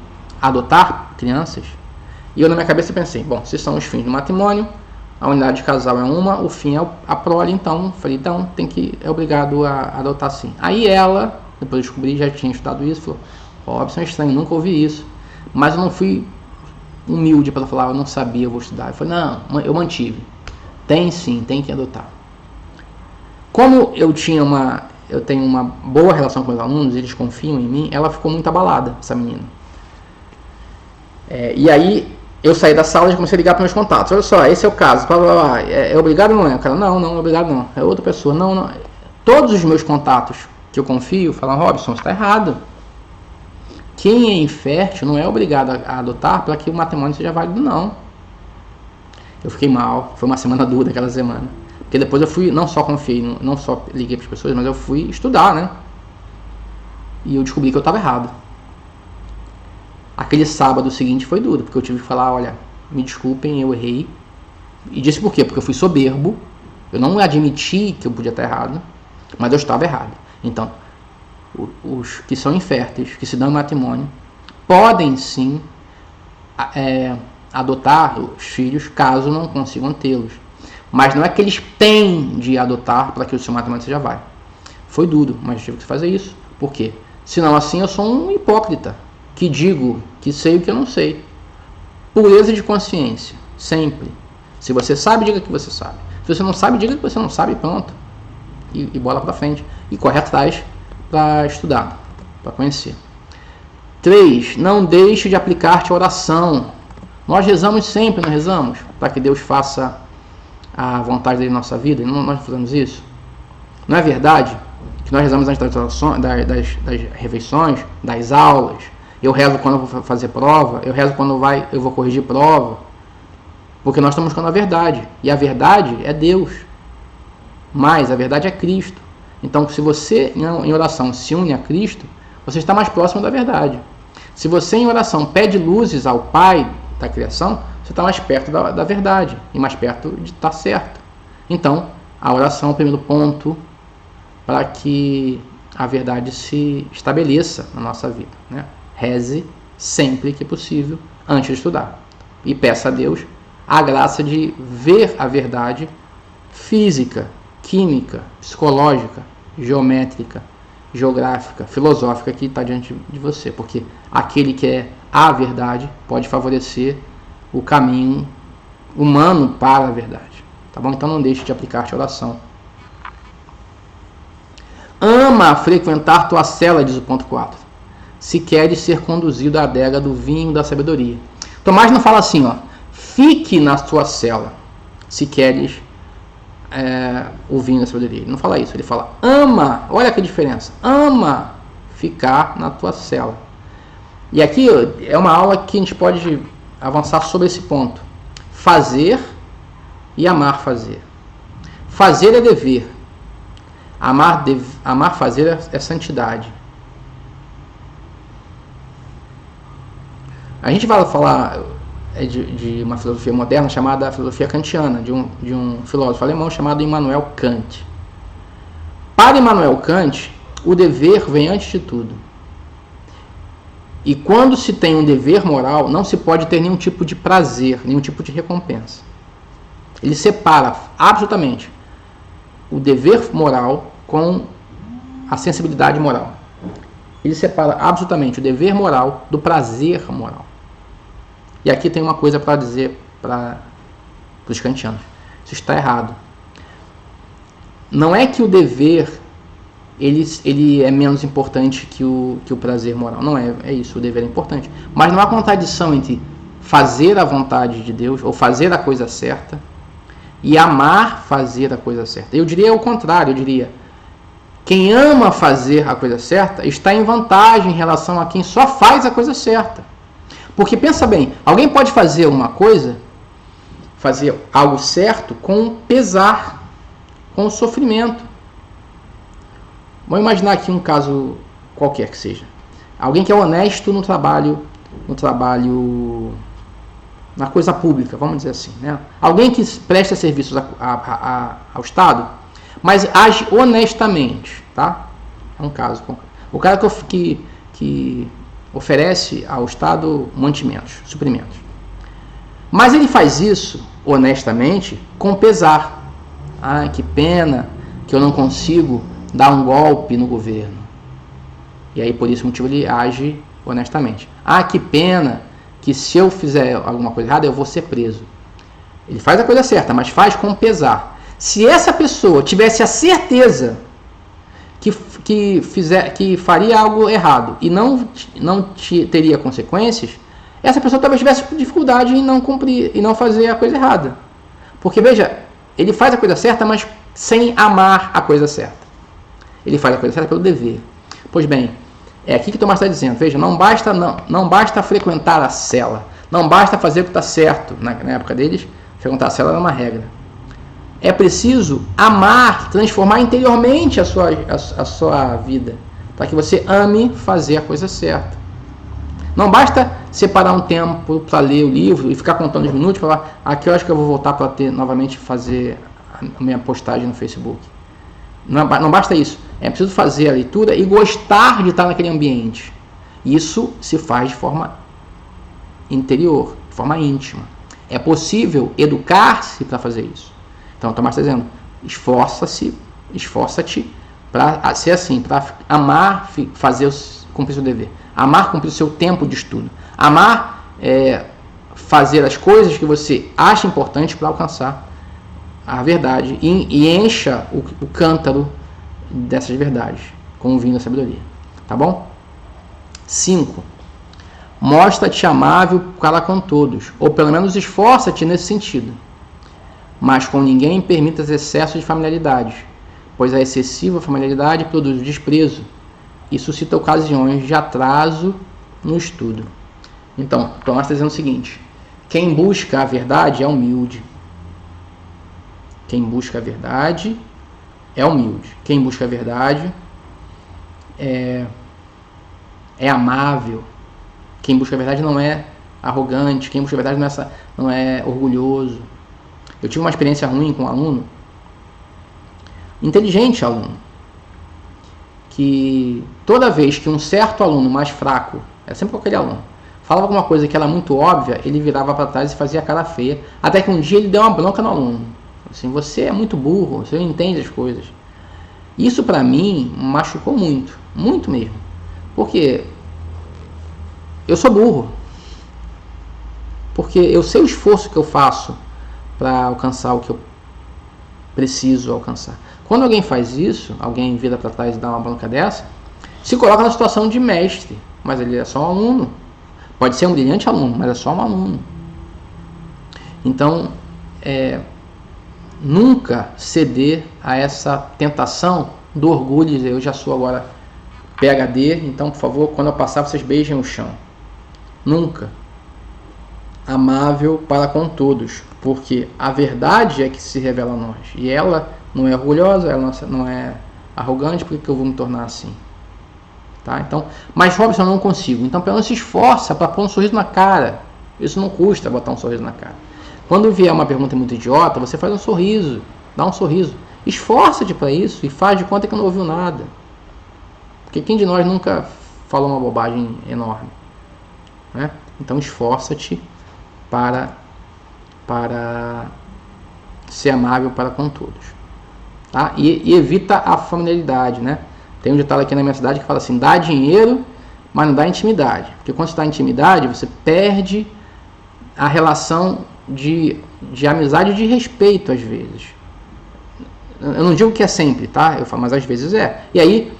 adotar crianças? E eu na minha cabeça pensei, bom, se são os fins do matrimônio, a unidade de casal é uma, o fim é a prole, então, falei, então é obrigado a adotar sim. Aí ela, depois eu descobri, já tinha estudado isso, falou, Robson, é estranho, nunca ouvi isso. Mas eu não fui humilde para falar, eu não sabia, eu vou estudar. Eu falei, não, eu mantive. Tem sim, tem que adotar. Como eu tenho uma boa relação com os alunos, eles confiam em mim, ela ficou muito abalada, essa menina. E aí, eu saí da sala e comecei a ligar para meus contatos. Olha só, esse é o caso. É obrigado ou não é? O cara, não, é obrigado não. É outra pessoa. Não. Todos os meus contatos que eu confio falam, Robson, você está errado. Quem é infértil não é obrigado a adotar para que o matrimônio seja válido, não. Eu fiquei mal. Foi uma semana dura aquela semana. Porque depois eu fui, não só confiei, não só liguei para as pessoas, mas eu fui estudar, né? E eu descobri que eu estava errado. Aquele sábado seguinte foi duro, porque eu tive que falar, olha, me desculpem, eu errei. E disse por quê? Porque eu fui soberbo, eu não admiti que eu podia estar errado, mas eu estava errado. Então, os que são inférteis, que se dão em matrimônio, podem sim adotar os filhos caso não consigam tê-los. Mas não é que eles têm de adotar para que o seu matrimônio seja válido. Foi duro, mas eu tive que fazer isso. Por quê? Senão assim eu sou um hipócrita, que digo que sei o que eu não sei. Pureza de consciência, sempre. Se você sabe, diga que você sabe. Se você não sabe, diga que você não sabe, pronto. E bola para frente. E corre atrás para estudar, para conhecer. 3. Não deixe de aplicar-te a oração. Nós rezamos sempre, não rezamos? Para que Deus faça a vontade dele na nossa vida. E não nós fazemos isso? Não é verdade que nós rezamos antes das refeições, das aulas? Eu rezo quando eu vou fazer prova, eu rezo quando eu vou corrigir prova, porque nós estamos buscando a verdade, e a verdade é Deus, mas a verdade é Cristo. Então, se você em oração se une a Cristo, você está mais próximo da verdade. Se você em oração pede luzes ao Pai da criação, você está mais perto da verdade, e mais perto de estar certo. Então, a oração é o primeiro ponto para que a verdade se estabeleça na nossa vida, né? Reze sempre que possível antes de estudar. E peça a Deus a graça de ver a verdade física, química, psicológica, geométrica, geográfica, filosófica que está diante de você. Porque aquele que é a verdade pode favorecer o caminho humano para a verdade. Tá bom? Então não deixe de aplicar-te a oração. Ama frequentar tua cela, diz o ponto 4. Se queres ser conduzido à adega do vinho da sabedoria. Tomás não fala assim, ó, fique na tua cela, se queres o vinho da sabedoria. Ele não fala isso, ele fala, ama, olha que diferença, ama ficar na tua cela. E aqui é uma aula que a gente pode avançar sobre esse ponto. Fazer e amar fazer. Fazer é dever. Amar fazer é santidade. A gente vai falar de uma filosofia moderna chamada filosofia kantiana, de um filósofo alemão chamado Immanuel Kant. Para Immanuel Kant, o dever vem antes de tudo. E quando se tem um dever moral, não se pode ter nenhum tipo de prazer, nenhum tipo de recompensa. Ele separa absolutamente o dever moral com a sensibilidade moral. Ele separa absolutamente o dever moral do prazer moral. E aqui tem uma coisa para dizer para os kantianos. Isso está errado. Não é que o dever ele é menos importante que o prazer moral. Não é, é isso, o dever é importante. Mas não há contradição entre fazer a vontade de Deus, ou fazer a coisa certa, e amar fazer a coisa certa. Eu diria o contrário, eu diria, quem ama fazer a coisa certa está em vantagem em relação a quem só faz a coisa certa. Porque pensa bem, alguém pode fazer uma coisa, fazer algo certo com pesar, com sofrimento. Vamos imaginar aqui um caso qualquer que seja. Alguém que é honesto no trabalho, na coisa pública, vamos dizer assim, né? Alguém que presta serviços ao Estado, mas age honestamente, tá? É um caso concreto. O cara que oferece ao Estado mantimentos, suprimentos. Mas ele faz isso honestamente com pesar. Ah, que pena que eu não consigo dar um golpe no governo. E aí por esse motivo ele age honestamente. Ah, que pena que se eu fizer alguma coisa errada eu vou ser preso. Ele faz a coisa certa, mas faz com pesar. Se essa pessoa tivesse a certeza que faria algo errado e não teria consequências, essa pessoa talvez tivesse dificuldade em não cumprir e não fazer a coisa errada. Porque veja, ele faz a coisa certa, mas sem amar a coisa certa. Ele faz a coisa certa pelo dever. Pois bem, é aqui que Tomás está dizendo. Veja, não basta frequentar a cela. Não basta fazer o que está certo. Na época deles, frequentar a cela era uma regra. É preciso amar, transformar interiormente a sua vida. Para que você ame fazer a coisa certa. Não basta separar um tempo para ler o livro e ficar contando os minutos e falar, aqui eu acho que eu vou voltar para novamente fazer a minha postagem no Facebook. Não basta isso. É preciso fazer a leitura e gostar de estar naquele ambiente. Isso se faz de forma interior, de forma íntima. É possível educar-se para fazer isso. Então, Tomás está dizendo, esforça-te para ser assim, para amar cumprir seu dever. Amar cumprir o seu tempo de estudo. Amar fazer as coisas que você acha importante para alcançar a verdade e encha o cântaro dessas verdades com o vinho da sabedoria. Tá bom? 5. Mostra-te amável para com todos, ou pelo menos esforça-te nesse sentido. Mas com ninguém permitas excesso de familiaridade, pois a excessiva familiaridade produz o desprezo e suscita ocasiões de atraso no estudo. Então, Tomás está dizendo o seguinte: quem busca a verdade é humilde. Quem busca a verdade é humilde. Quem busca a verdade é amável. Quem busca a verdade não é arrogante. Quem busca a verdade não é orgulhoso. Eu tive uma experiência ruim com um aluno, inteligente aluno, que toda vez que um certo aluno mais fraco, é sempre aquele aluno, falava alguma coisa que era muito óbvia, ele virava para trás e fazia cara feia, até que um dia ele deu uma bronca no aluno. Assim, você é muito burro, você não entende as coisas. Isso para mim machucou muito, muito mesmo. Porque eu sou burro. Porque eu sei o esforço que eu faço para alcançar o que eu preciso alcançar. Quando alguém faz isso, alguém vira para trás e dá uma bronca dessa, se coloca na situação de mestre, mas ele é só um aluno. Pode ser um brilhante aluno, mas é só um aluno. Então, nunca ceder a essa tentação do orgulho de dizer, eu já sou agora PhD, então por favor, quando eu passar vocês beijem o chão. Nunca. Amável para com todos, porque a verdade é que se revela a nós, e ela não é orgulhosa, ela não é arrogante, por que eu vou me tornar assim? Tá? Então, mas Robson, eu não consigo, então pelo menos se esforça para pôr um sorriso na cara. Isso não custa botar um sorriso na cara. Quando vier uma pergunta muito idiota, você faz um sorriso, dá um sorriso. Esforça-te para isso e faz de conta que não ouviu nada. Porque quem de nós nunca falou uma bobagem enorme? Né? Então esforça-te para ser amável para com todos. Tá? E evita a familiaridade. Né? Tem um ditado aqui na minha cidade que fala assim: dá dinheiro, mas não dá intimidade. Porque quando você dá intimidade, você perde a relação de amizade e de respeito às vezes. Eu não digo que é sempre, tá? Eu falo, mas às vezes é. E aí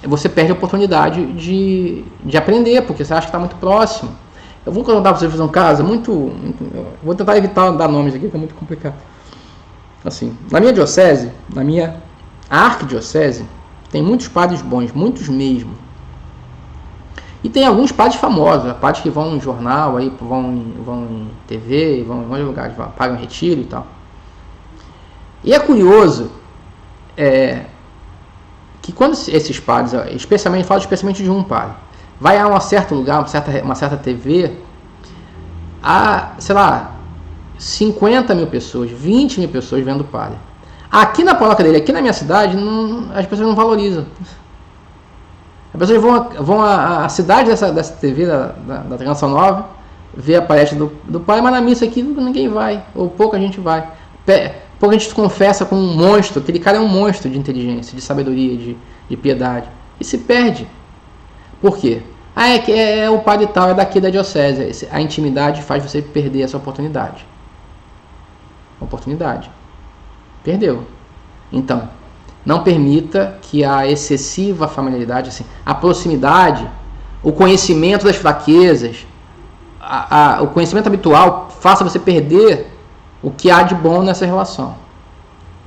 você perde a oportunidade de aprender, porque você acha que está muito próximo. Eu vou contar para vocês fazer um caso vou tentar evitar dar nomes aqui, que é muito complicado. Assim, na minha diocese, na minha arquidiocese, tem muitos padres bons, muitos mesmo. E tem alguns padres famosos, padres que vão em jornal, aí, vão em TV, vão em vários lugares, pagam retiro e tal. E é curioso que quando esses padres, falo especialmente de um padre, vai a um certo lugar, uma certa TV, há, sei lá, 50 mil pessoas, 20 mil pessoas vendo o padre. Aqui na paróquia dele, aqui na minha cidade, as pessoas não valorizam. As pessoas vão à cidade dessa TV, da Canção Nova, ver a palestra do padre, mas na missa aqui ninguém vai, ou pouca gente vai. Pouca gente confessa com um monstro, aquele cara é um monstro de inteligência, de sabedoria, de piedade, e se perde. Por quê? É o padre tal, é daqui da diocese. A intimidade faz você perder essa oportunidade. Perdeu. Então, não permita que a excessiva familiaridade, assim, a proximidade, o conhecimento das fraquezas, o conhecimento habitual faça você perder o que há de bom nessa relação.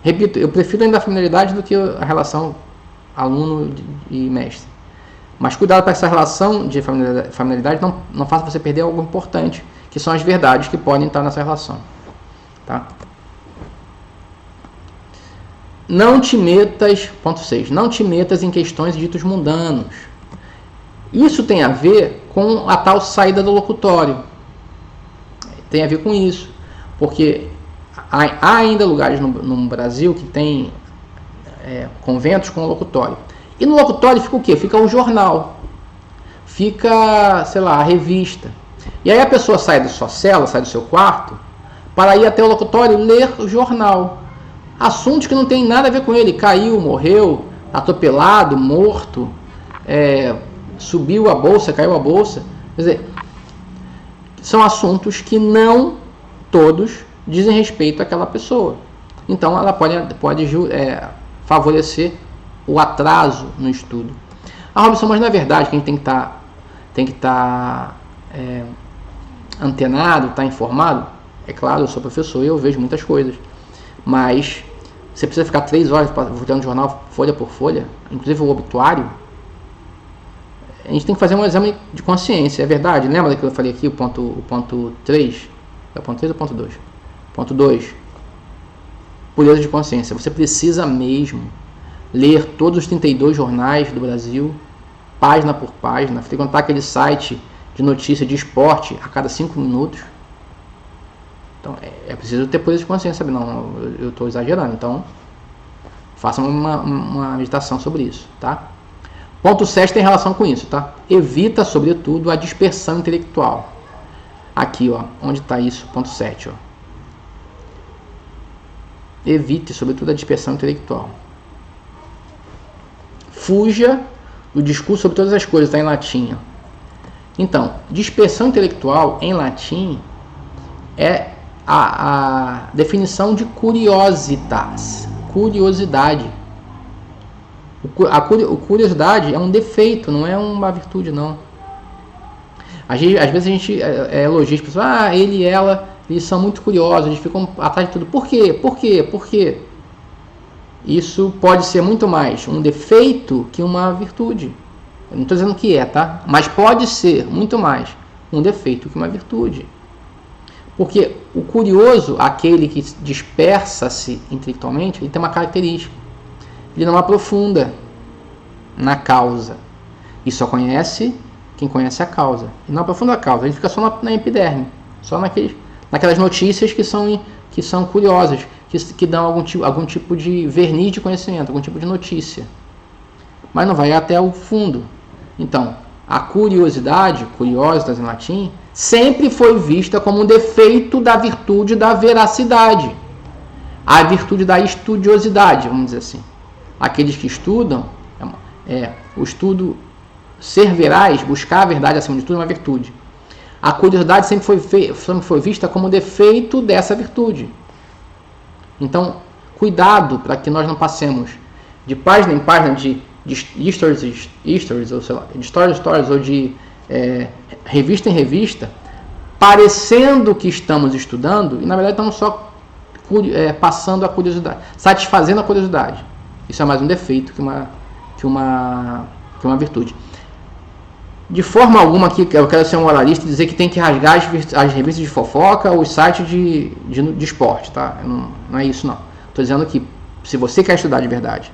Repito, eu prefiro ainda a familiaridade do que a relação aluno e mestre. Mas cuidado para essa relação de familiaridade não faça você perder algo importante, que são as verdades que podem estar nessa relação. Tá? Não te metas, ponto 6, não te metas em questões ditos mundanos. Isso tem a ver com a tal saída do locutório. Tem a ver com isso. Porque há ainda lugares no Brasil que tem conventos com locutório. E no locutório fica o quê? Fica o jornal. Fica, sei lá, a revista. E aí a pessoa sai da sua cela, sai do seu quarto, para ir até o locutório ler o jornal. Assuntos que não tem nada a ver com ele. Caiu, morreu, atropelado, morto, subiu a bolsa, caiu a bolsa. Quer dizer, são assuntos que não todos dizem respeito àquela pessoa. Então ela pode favorecer o atraso no estudo. Robson, mas não é verdade que a gente tem que estar antenado, estar informado? É claro, eu sou professor e eu vejo muitas coisas. Mas você precisa ficar 3 horas voltando o jornal folha por folha, inclusive o obituário. A gente tem que fazer um exame de consciência, é verdade? Lembra que eu falei aqui o ponto 3? É o ponto 3 ou o ponto 2? Ponto 2. Pureza de consciência. Você precisa mesmo ler todos os 32 jornais do Brasil, página por página, frequentar aquele site de notícia de esporte a cada 5 minutos. Então, é preciso ter pureza de consciência, sabe? Não, eu estou exagerando. Então, faça uma meditação sobre isso, tá? Ponto 7 tem relação com isso, tá? Evita, sobretudo, a dispersão intelectual. Aqui, ó, onde está isso? Ponto 7, ó. Evite, sobretudo, a dispersão intelectual. Fuja do discurso sobre todas as coisas, está em latim, ó. Então, dispersão intelectual, em latim, é a definição de curiosidade. A curiosidade é um defeito, não é uma virtude, não. Às vezes a gente elogia as pessoas, ele e ela, eles são muito curiosos, eles ficam atrás de tudo. Por quê? Por quê? Por quê? Isso pode ser muito mais um defeito que uma virtude. Eu não estou dizendo que tá? Mas pode ser muito mais um defeito que uma virtude. Porque o curioso, aquele que dispersa-se intelectualmente, ele tem uma característica. Ele não aprofunda na causa. E só conhece quem conhece a causa. Ele não aprofunda a causa, ele fica só na epiderme. Só naquelas notícias que são curiosas, que dão algum tipo de verniz de conhecimento, algum tipo de notícia, mas não vai até o fundo. Então, a curiosidade, curiositas em latim, sempre foi vista como um defeito da virtude da veracidade, a virtude da estudiosidade, vamos dizer assim. Aqueles que estudam, o estudo, ser veraz, buscar a verdade acima de tudo, é uma virtude. A curiosidade sempre foi vista como defeito dessa virtude. Então, cuidado para que nós não passemos de página em página de stories, ou sei lá, de stories, ou de revista em revista, parecendo que estamos estudando, e na verdade estamos só passando a curiosidade, satisfazendo a curiosidade. Isso é mais um defeito que uma virtude. De forma alguma aqui, eu quero ser um moralista e dizer que tem que rasgar as revistas de fofoca ou os sites de esporte, tá? Não é isso, não. Estou dizendo que se você quer estudar de verdade,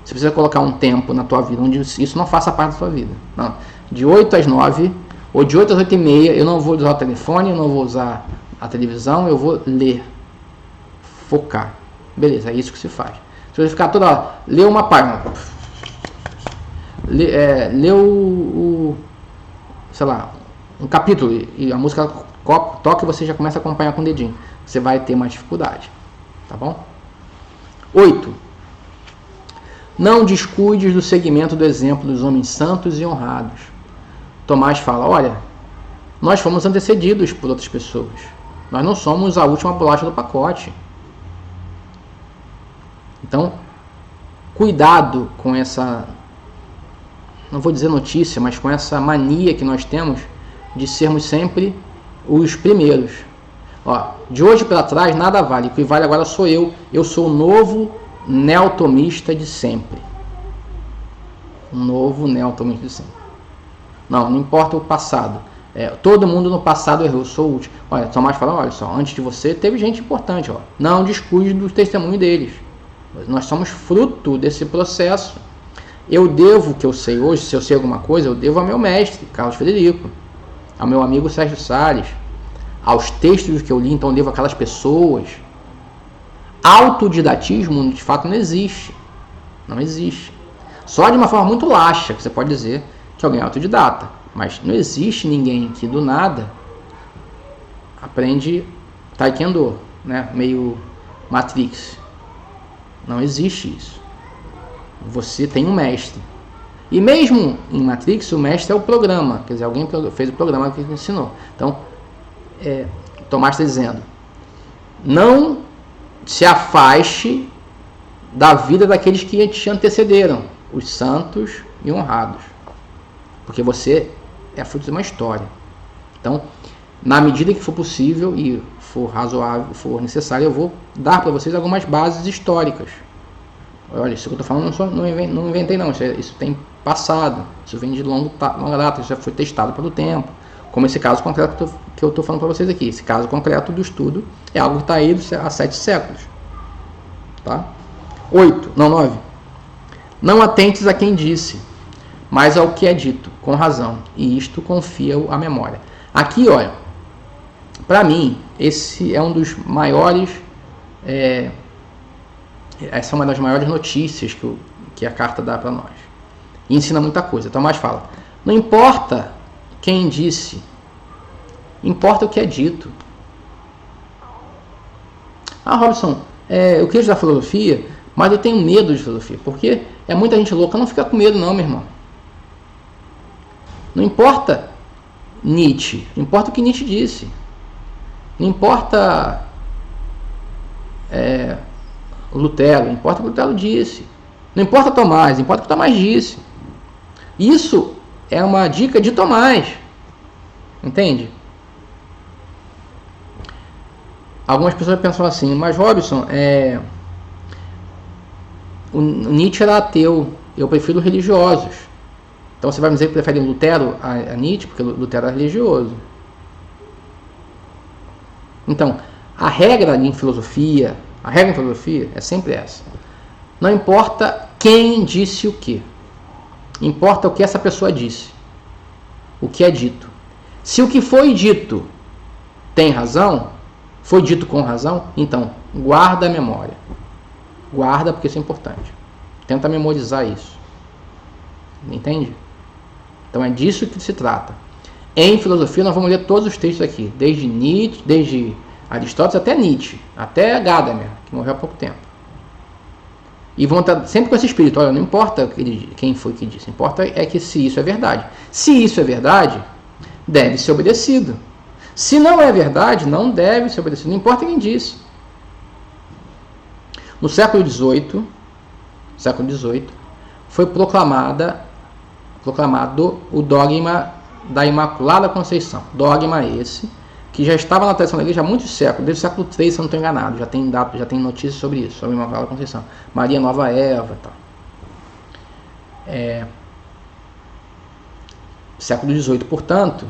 você precisa colocar um tempo na tua vida onde isso não faça parte da tua vida. Não. De 8 às 9 ou de 8 às 8 e meia, eu não vou usar o telefone, eu não vou usar a televisão, eu vou ler. Focar. Beleza, é isso que se faz. Se você ficar toda hora, lê uma página, lê sei lá, um capítulo e a música toca e você já começa a acompanhar com o dedinho. Você vai ter mais dificuldade. Tá bom? 8. Não descuides do seguimento do exemplo dos homens santos e honrados. Tomás fala, olha, nós fomos antecedidos por outras pessoas. Nós não somos a última bolacha do pacote. Então, cuidado com essa, não vou dizer notícia, mas com essa mania que nós temos de sermos sempre os primeiros. Ó, de hoje para trás nada vale, o que vale agora sou eu. Eu sou o novo neotomista de sempre. Um novo neotomista de sempre. Não importa o passado. Todo mundo no passado errou, eu sou o último. Olha, Tomás fala, olha só, antes de você teve gente importante. Ó. Não descuide do testemunho deles. Nós somos fruto desse processo. Eu devo o que eu sei hoje, se eu sei alguma coisa, eu devo ao meu mestre, Carlos Frederico, ao meu amigo Sérgio Salles, aos textos que eu li, então eu devo aquelas pessoas. Autodidatismo, de fato, não existe. Não existe. Só de uma forma muito laxa, que você pode dizer que alguém é autodidata. Mas não existe ninguém que do nada aprende Taekwondo, né? Meio Matrix. Não existe isso. Você tem um mestre. E mesmo em Matrix, o mestre é o programa. Quer dizer, alguém fez o programa que ensinou. Então, Tomás está dizendo, não se afaste da vida daqueles que te antecederam, os santos e honrados. Porque você é fruto de uma história. Então, na medida que for possível e for razoável, for necessário, eu vou dar para vocês algumas bases históricas. Olha, isso que eu estou falando não inventei não, isso tem passado, isso vem de longa data, isso já foi testado pelo tempo, como esse caso concreto que eu estou falando para vocês aqui. Esse caso concreto do estudo é algo que está aí há 7 séculos. Tá? 9. Não atentes a quem disse, mas ao que é dito, com razão, e isto confia a memória. Aqui, olha, para mim, esse é um dos maiores, essa é uma das maiores notícias que a carta dá para nós. E ensina muita coisa. Tomás fala, não importa quem disse, importa o que é dito. Robson, eu queria estudar filosofia, mas eu tenho medo de filosofia, porque é muita gente louca. Não fica com medo não, meu irmão. Não importa Nietzsche, importa o que Nietzsche disse. Não importa Lutero, importa o que Lutero disse. Não importa Tomás, importa o que Tomás disse. Isso é uma dica de Tomás. Entende? Algumas pessoas pensam assim, mas Robson, o Nietzsche era ateu, eu prefiro religiosos. Então você vai me dizer que prefere Lutero a Nietzsche, porque Lutero era religioso. Então, a regra em filosofia é sempre essa. Não importa quem disse o que, importa o que essa pessoa disse, o que é dito. Se o que foi dito tem razão, Foi dito com razão? Então, guarda a memória. Guarda, porque isso é importante. Tenta memorizar isso. Entende? Então é disso que se trata. Em filosofia nós vamos ler todos os textos aqui, desde Nietzsche, desde Aristóteles até Nietzsche, até Gadamer, que morreu há pouco tempo. E vão estar sempre com esse espírito. Olha, não importa quem foi que disse, importa é que se isso é verdade. Se isso é verdade, deve ser obedecido. Se não é verdade, não deve ser obedecido. Não importa quem disse. No século XVIII, foi proclamado o dogma da Imaculada Conceição. Dogma esse que já estava na tradição da igreja há muitos séculos, desde o século III, se eu não estou enganado, já tem notícias sobre isso, sobre a Imaculada Conceição. Maria Nova Eva e tal. Século XVIII, portanto,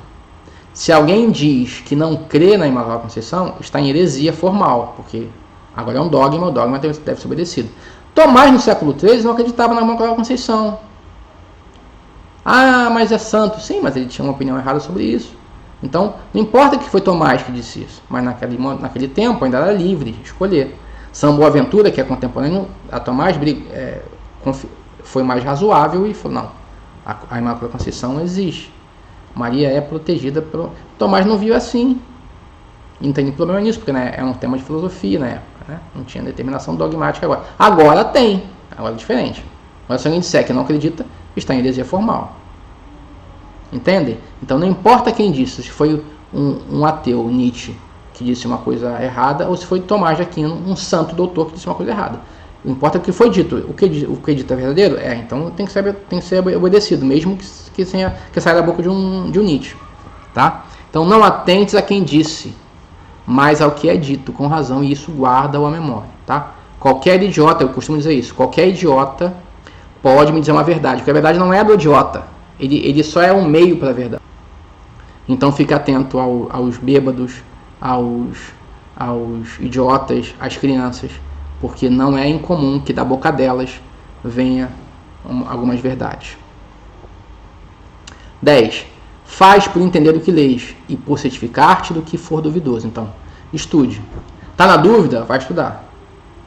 se alguém diz que não crê na Imaculada Conceição, está em heresia formal, porque agora é um dogma, o dogma deve ser obedecido. Tomás, no século III, não acreditava na Imaculada Conceição. Ah, mas é santo. Sim, mas ele tinha uma opinião errada sobre isso. Então, não importa que foi Tomás que disse isso, mas naquele tempo ainda era livre de escolher. São Boaventura, que é contemporâneo a Tomás, foi mais razoável e falou, não, a Imaculada Conceição existe. Maria é protegida pelo... Tomás não viu assim. E não tem nenhum problema nisso, porque né, é um tema de filosofia na época. Né? Não tinha determinação dogmática agora. Agora tem. Agora é diferente. Agora se alguém disser que não acredita, está em heresia formal. Entende? Então não importa quem disse, se foi um ateu, Nietzsche, que disse uma coisa errada, ou se foi Tomás de Aquino, um santo doutor que disse uma coisa errada. Não importa o que foi dito. O que dito é verdadeiro? Então tem que ser obedecido, mesmo que saia da boca de um Nietzsche. Tá? Então não atentes a quem disse, mas ao que é dito com razão, e isso guarda-o à memória. Tá? Qualquer idiota, eu costumo dizer isso, qualquer idiota pode me dizer uma verdade, porque a verdade não é do idiota. Ele só é um meio para a verdade. Então fique atento aos bêbados, aos idiotas, às crianças, porque não é incomum que da boca delas venha algumas verdades. 10. Faz por entender o que lês e por certificar-te do que for duvidoso. Então, estude. Está na dúvida? Vai estudar.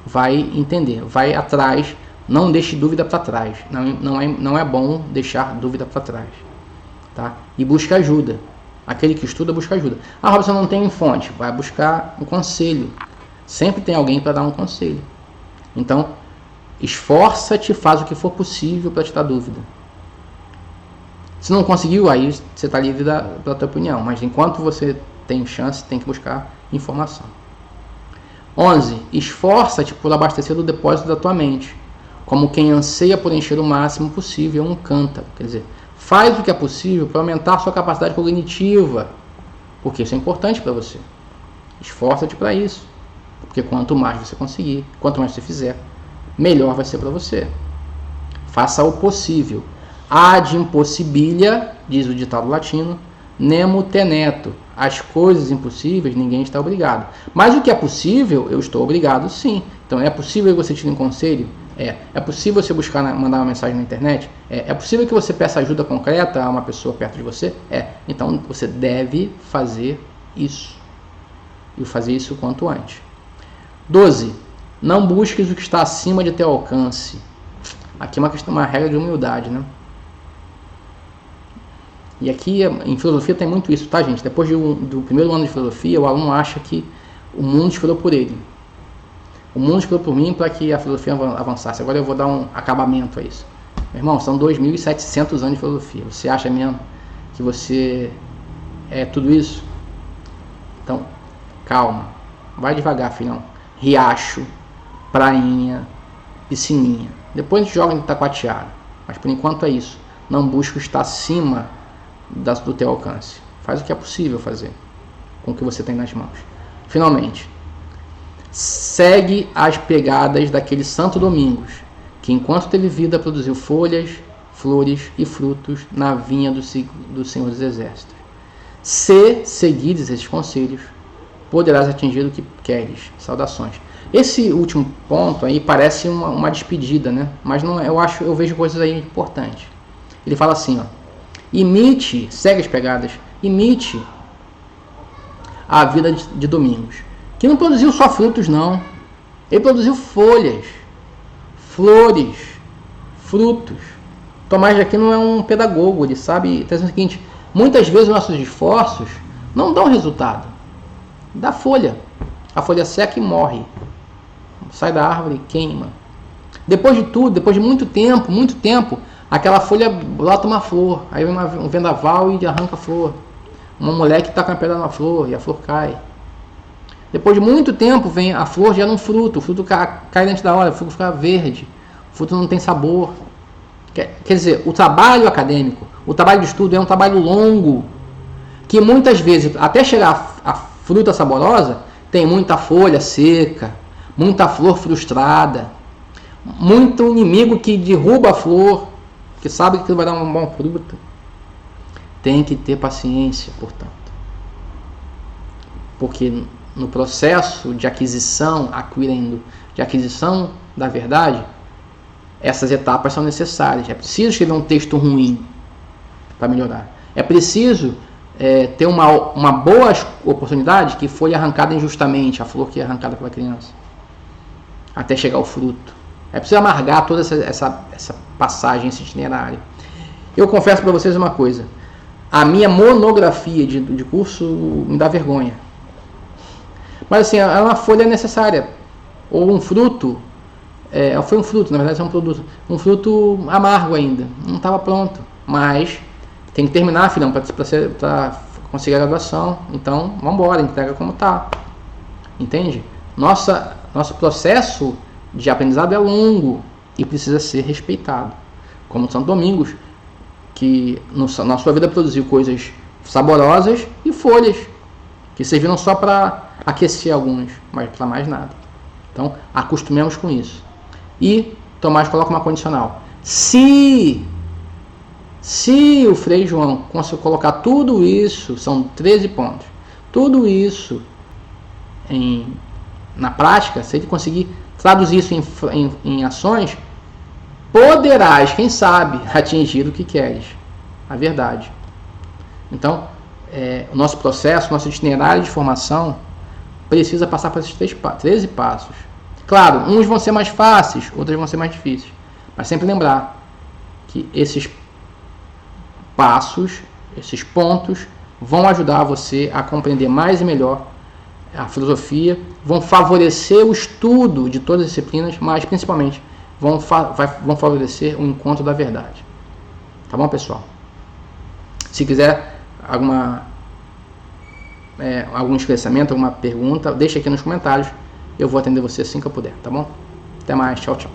Vai entender. Vai atrás. Não deixe dúvida para trás. Não é bom deixar dúvida para trás. Tá? E busque ajuda. Aquele que estuda, busca ajuda. Ah, Robson, não tem fonte. Vai buscar um conselho. Sempre tem alguém para dar um conselho. Então, esforça-te, faz o que for possível para te dar dúvida. Se não conseguiu, aí você está livre da tua opinião. Mas enquanto você tem chance, tem que buscar informação. 11. Esforça-te por abastecer do depósito da tua mente, como quem anseia por encher o máximo possível um cântaro. Quer dizer, faz o que é possível para aumentar sua capacidade cognitiva, porque isso é importante para você. Esforça-te para isso, porque quanto mais você conseguir, quanto mais você fizer, melhor vai ser para você. Faça o possível. Ad impossibilia, diz o ditado latino, nemo tenetur. As coisas impossíveis ninguém está obrigado. Mas o que é possível, eu estou obrigado sim. Então é possível que você tire um conselho? É possível você mandar uma mensagem na internet? É possível que você peça ajuda concreta a uma pessoa perto de você? Então você deve fazer isso. E fazer isso o quanto antes. 12. Não busques o que está acima de teu alcance. Aqui é uma regra de humildade, né? E aqui em filosofia tem muito isso, tá, gente? Depois do primeiro ano de filosofia, o aluno acha que o mundo esperou por ele. O mundo esperou por mim para que a filosofia avançasse. Agora eu vou dar um acabamento a isso. Meu irmão, são 2.700 anos de filosofia. Você acha mesmo que você é tudo isso? Então, calma. Vai devagar, filhão. Riacho, prainha, piscininha. Depois a gente joga no taquatiara. Mas por enquanto é isso. Não busque estar acima do teu alcance. Faz o que é possível fazer com o que você tem nas mãos. Finalmente, segue as pegadas daquele Santo Domingos, que enquanto teve vida produziu folhas, flores e frutos na vinha do Senhor dos Exércitos. Se seguires esses conselhos, poderás atingir o que queres. Saudações. Esse último ponto aí parece uma despedida, né? Mas não, eu vejo coisas aí importantes. Ele fala assim, ó, segue as pegadas, imite a vida de Domingos, que não produziu só frutos, não. Ele produziu folhas, flores, frutos. Tomás de Aquino é um pedagogo, ele sabe dizer o seguinte: muitas vezes nossos esforços não dão resultado. Dá folha. A folha seca e morre. Sai da árvore, queima. Depois de tudo, depois de muito tempo, aquela folha brota uma flor. Aí vem um vendaval e arranca a flor. Uma mulher que está com a pedra na flor e a flor cai. Depois de muito tempo, vem a flor, gera um fruto. O fruto cai dentro da hora, o fruto fica verde. O fruto não tem sabor. Quer dizer, o trabalho acadêmico, o trabalho de estudo é um trabalho longo, que muitas vezes, até chegar a fruta saborosa, tem muita folha seca, muita flor frustrada, muito inimigo que derruba a flor, que sabe que vai dar um bom fruto. Tem que ter paciência, portanto. Porque no processo de aquisição, de aquisição da verdade, essas etapas são necessárias. É preciso escrever um texto ruim para melhorar. É preciso ter uma boa oportunidade que foi arrancada injustamente, a flor que é arrancada pela criança, até chegar ao fruto. É preciso amargar toda essa passagem, esse itinerário. Eu confesso para vocês uma coisa: a minha monografia de curso me dá vergonha. Mas assim, é uma folha necessária, ou um fruto. Foi um fruto, na verdade é um produto. Um fruto amargo ainda, não estava pronto, mas tem que terminar, filhão, para conseguir a graduação. Então, vamos embora, entrega como está. Entende? Nosso processo de aprendizado é longo e precisa ser respeitado. Como Santo Domingos, que na sua vida produziu coisas saborosas e folhas, que serviram só para aquecer alguns, mas para mais nada. Então, acostumemos com isso. E Tomás coloca uma condicional: se o Frei João conseguir colocar tudo isso, são 13 pontos, tudo isso na prática, se ele conseguir traduzir isso em ações, poderás, quem sabe, atingir o que queres, a verdade. Então, o nosso processo, nosso itinerário de formação precisa passar por esses 13 passos. Claro, uns vão ser mais fáceis, outros vão ser mais difíceis. Mas sempre lembrar que esses passos, esses pontos, vão ajudar você a compreender mais e melhor a filosofia, vão favorecer o estudo de todas as disciplinas, mas principalmente vão favorecer o encontro da verdade. Tá bom, pessoal? Se quiser algum esclarecimento, alguma pergunta, deixa aqui nos comentários. Eu vou atender você assim que eu puder, tá bom? Até mais, tchau, tchau.